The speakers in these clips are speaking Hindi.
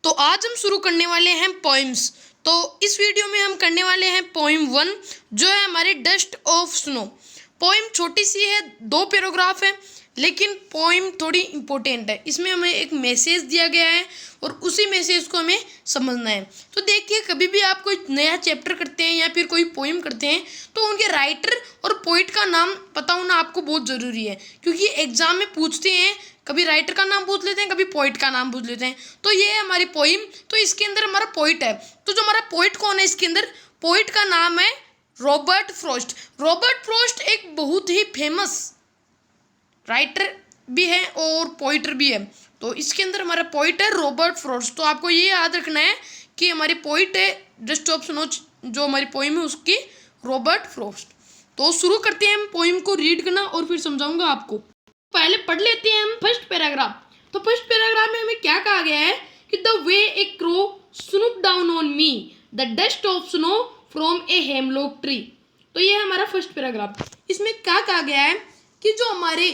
तो आज हम शुरू करने वाले हैं पोइम्स। तो इस वीडियो में हम करने वाले हैं पोइम 1 जो है हमारी डस्ट ऑफ स्नो। पोइम छोटी सी है, 2 पैराग्राफ है, लेकिन पोइम थोड़ी इम्पोर्टेंट है। इसमें हमें एक मैसेज दिया गया है और उसी मैसेज को हमें समझना है। तो देखिए, कभी भी आप कोई नया चैप्टर करते हैं या फिर कोई पोइम करते हैं तो उनके राइटर और पोइट का नाम पता होना आपको बहुत ज़रूरी है, क्योंकि एग्जाम में पूछते हैं, कभी राइटर का नाम पूछ लेते हैं, कभी पोइट का नाम पूछ लेते हैं। तो ये है हमारी पोइम। तो इसके अंदर हमारा पोइट है। तो जो हमारा पोइट कौन है इसके अंदर, पोइट का नाम है रॉबर्ट फ्रॉस्ट। रॉबर्ट फ्रॉस्ट एक बहुत ही फेमस राइटर भी है और पोइटर भी है। तो इसके अंदर हमारा पोइट है रॉबर्ट फ्रॉस्ट। तो आपको ये याद रखना है कि हमारी पोइट है डस्ट ऑफ स्नो, जो हमारी पोइम है उसकी रॉबर्ट फ्रॉस्ट। तो शुरू करते हैं हम पोइम को रीड करना और फिर समझाऊंगा आपको। पहले पढ़ लेते हैं हम फर्स्ट पैराग्राफ। तो फर्स्ट पैराग्राफ में हमें क्या कहा गया है कि the way A crow snoop down on me the dust of snow from a hemlock tree. तो ये है हमारा फर्स्ट पैराग्राफ। इसमें क्या कहा गया है कि जो हमारे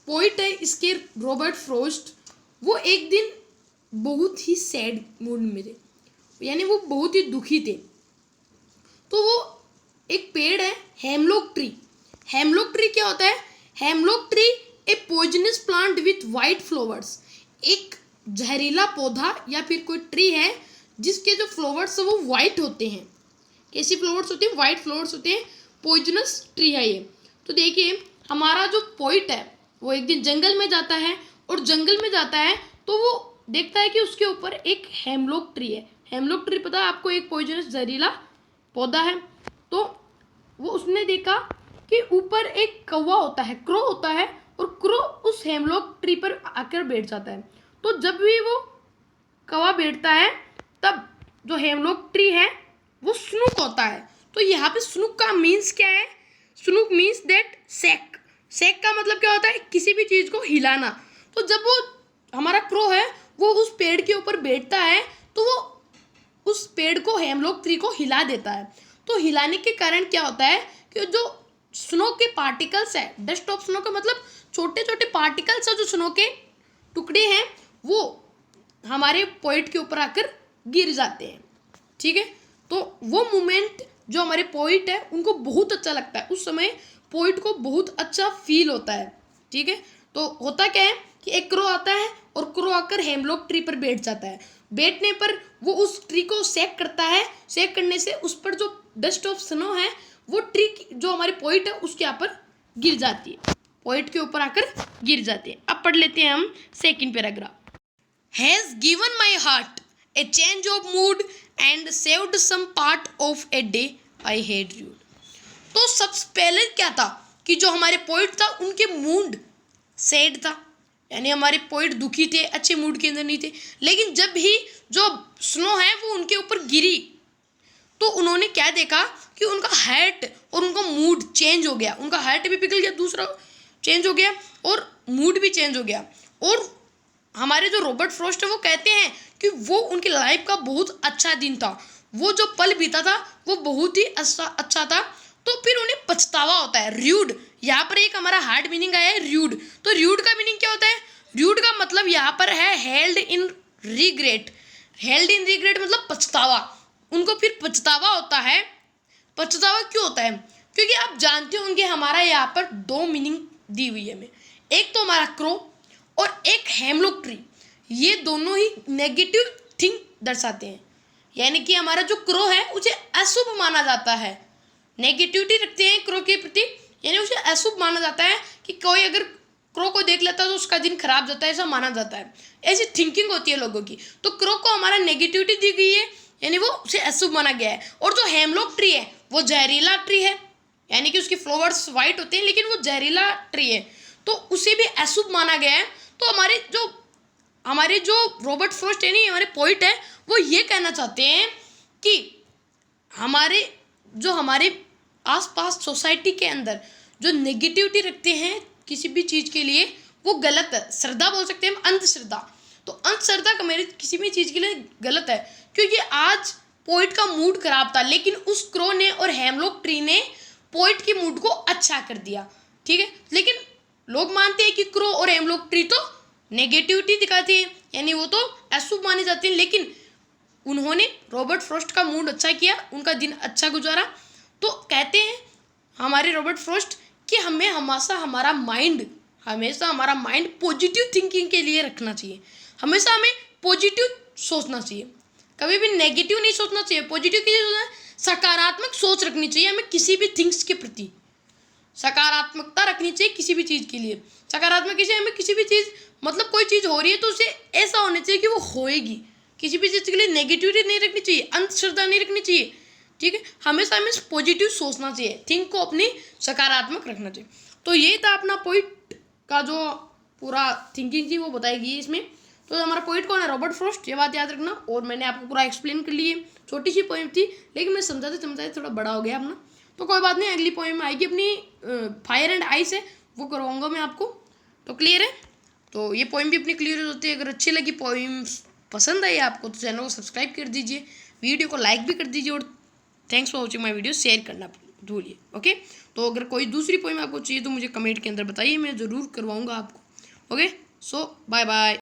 पोइट है इसके रॉबर्ट फ्रॉस्ट, वो एक दिन बहुत ही सैड मूड में थे, यानी वो बहुत ही दुखी थे। तो वो एक पेड़ है हेमलॉक ट्री। हेमलॉक ट्री क्या होता है? Hemlock tree A poisonous plant with white flowers. एक जहरीला पौधा या फिर कोई ट्री है जिसके जो फ्लावर्स है वो वाइट होते हैं। कैसी फ्लावर्स होते हैं? वाइट फ्लावर्स होते हैं। पॉइजनस ट्री है ये। तो देखिए, हमारा जो पोइट है वो एक दिन जंगल में जाता है और जंगल में जाता है तो वो देखता है कि उसके ऊपर एक हेमलॉक ट्री है। हेमलॉक ट्री पता है आपको, एक पॉइजनस जहरीला पौधा है। तो वो उसने देखा कि ऊपर एक कौवा होता है, क्रो होता है, और क्रो उस हेमलॉक ट्री पर आकर बैठ जाता है। तो जब भी वो कौवा बैठता है तब जो हेमलॉक ट्री है वो स्नूक होता है। तो यहाँ पे स्नूक का मीन्स क्या है? Snook means that shake. Shake का मतलब क्या होता है? किसी भी चीज़ को हिलाना। तो जब वो हमारा क्रो है वो उस पेड़ के ऊपर बैठता है तो वो उस पेड़ को, हेमलॉक ट्री को हिला देता है। तो हिलाने के कारण क्या होता है कि जो स्नो के पार्टिकल्स है, डस्ट ऑफ स्नो का मतलब छोटे छोटे पार्टिकल्स है, जो स्नो के टुकड़े हैं, वो हमारे पोइट के ऊपर आकर गिर जाते हैं। ठीक है, तो वो मोमेंट जो हमारे पोइट है उनको बहुत अच्छा लगता है। उस समय पोइट को बहुत अच्छा फील होता है। ठीक है, तो होता क्या है कि एक क्रो आता है और क्रो आकर हेमलॉक ट्री पर बैठ जाता है। बैठने पर वो उस ट्री को सेक करता है। सेक करने से उस पर जो डस्ट ऑफ स्नो है वो ट्री जो हमारे पोइट है उसके यहाँ पर गिर जाती है, पोइट के ऊपर आकर गिर जाती है। अब पढ़ लेते हैं हम second paragraph. Has given my heart a change of mood and saved some part of a day I had rued. तो सबसे पहले क्या था कि जो हमारे पोइट था उनके मूड सैड था, यानी हमारे पोइट दुखी थे, अच्छे मूड के अंदर नहीं थे। लेकिन जब भी जो स्नो है वो उनके ऊपर गिरी तो उन्होंने क्या देखा कि उनका हार्ट और उनका मूड चेंज हो गया। उनका हार्ट भी पिघल गया, दूसरा चेंज हो गया और मूड भी चेंज हो गया। और हमारे जो रॉबर्ट फ्रॉस्ट है वो कहते हैं कि वो उनकी लाइफ का बहुत अच्छा दिन था। वो जो पल बीता था वो बहुत ही अच्छा था। तो फिर उन्हें पछतावा होता है, र्यूड। यहाँ पर एक हमारा हार्ड मीनिंग आया है र्यूड। तो र्यूड का मीनिंग क्या होता है? र्यूड का मतलब यहाँ पर है held in regret. Held in regret मतलब पछतावा। उनको फिर पछतावा होता है। पछतावा क्यों होता है? क्योंकि आप जानते होंगे हमारा यहाँ पर 2 मीनिंग दी हुई है हमें। एक तो हमारा क्रो और एक हेमलॉक ट्री। ये दोनों ही नेगेटिव थिंग दर्शाते हैं, यानी कि हमारा जो क्रो है उसे अशुभ माना जाता है। नेगेटिविटी रखते हैं क्रो के प्रति, यानी उसे अशुभ माना जाता है कि कोई अगर क्रो को देख लेता है तो उसका दिन खराब जाता है, ऐसा माना जाता है। ऐसी थिंकिंग होती है लोगों की। तो क्रो को हमारा नेगेटिविटी दी गई है, यानी वो उसे अशुभ माना गया है। और जो हेमलॉक ट्री है वो जहरीला ट्री है, यानी कि उसके फ्लावर्स वाइट होते हैं लेकिन वो जहरीला ट्री है, तो उसे भी अशुभ माना गया है। तो हमारे जो रॉबर्ट फ्रॉस्ट है, नहीं हमारे पोइट है, वो ये कहना चाहते हैं कि हमारे आसपास सोसाइटी के अंदर जो नेगेटिविटी रखते हैं किसी भी चीज़ के लिए वो गलत है। श्रद्धा बोल सकते हैं हम, अंधश्रद्धा। तो अंधश्रद्धा का मेरे किसी भी चीज़ के लिए गलत है, क्योंकि आज पोइट का मूड खराब था लेकिन उस क्रो ने और हेमलॉक ट्री ने पोइट के मूड को अच्छा कर दिया। ठीक है, लेकिन लोग मानते हैं कि क्रो और हेमलॉक ट्री तो नेगेटिविटी दिखाते हैं, यानी वो तो अशुभ मानी जाती है, लेकिन उन्होंने रॉबर्ट फ्रॉस्ट का मूड अच्छा किया, उनका दिन अच्छा गुजारा। तो कहते हैं हमारे रॉबर्ट फ्रॉस्ट कि हमें हमेशा हमारा माइंड पॉजिटिव थिंकिंग के लिए रखना चाहिए। हमेशा हमें पॉजिटिव सोचना चाहिए, कभी भी नेगेटिव नहीं सोचना चाहिए। पॉजिटिव की सोचना, सकारात्मक सोच रखनी चाहिए हमें किसी भी थिंग्स के प्रति। सकारात्मकता रखनी चाहिए किसी भी चीज़ के लिए। सकारात्मक किसी हमें किसी भी चीज़, मतलब कोई चीज़ हो रही है तो उसे ऐसा होना चाहिए कि वो होएगी। किसी भी चीज़ के लिए नेगेटिविटी नहीं रखनी चाहिए, अंधश्रद्धा नहीं रखनी चाहिए, ठीक है। हमेशा हमें पॉजिटिव सोचना चाहिए, थिंक को अपनी सकारात्मक रखना चाहिए। तो ये था अपना पॉइंट का जो पूरा थिंकिंग थी वो बताएगी इसमें। तो हमारा पॉइंट कौन है? रॉबर्ट फ्रॉस्ट, ये बात याद रखना। और मैंने आपको पूरा एक्सप्लेन कर लिए, छोटी सी पोएम थी लेकिन मैं समझाते थोड़ा बड़ा हो गया अपना, तो कोई बात नहीं। अगली पोएम आएगी अपनी फायर एंड आइस है, वो करवाऊंगा मैं आपको। तो क्लियर है? तो ये पोएम भी अपनी क्लियर हो जाती है। अगर अच्छी लगी पोएम्स, पसंद आई आपको, तो चैनल को सब्सक्राइब कर दीजिए, वीडियो को लाइक भी कर दीजिए, और thanks for watching my video share करना भूलिए। ओके, तो अगर कोई दूसरी पोएम आपको चाहिए तो मुझे कमेंट के अंदर बताइए, मैं ज़रूर करवाऊँगा आपको। ओके, सो बाय बाय।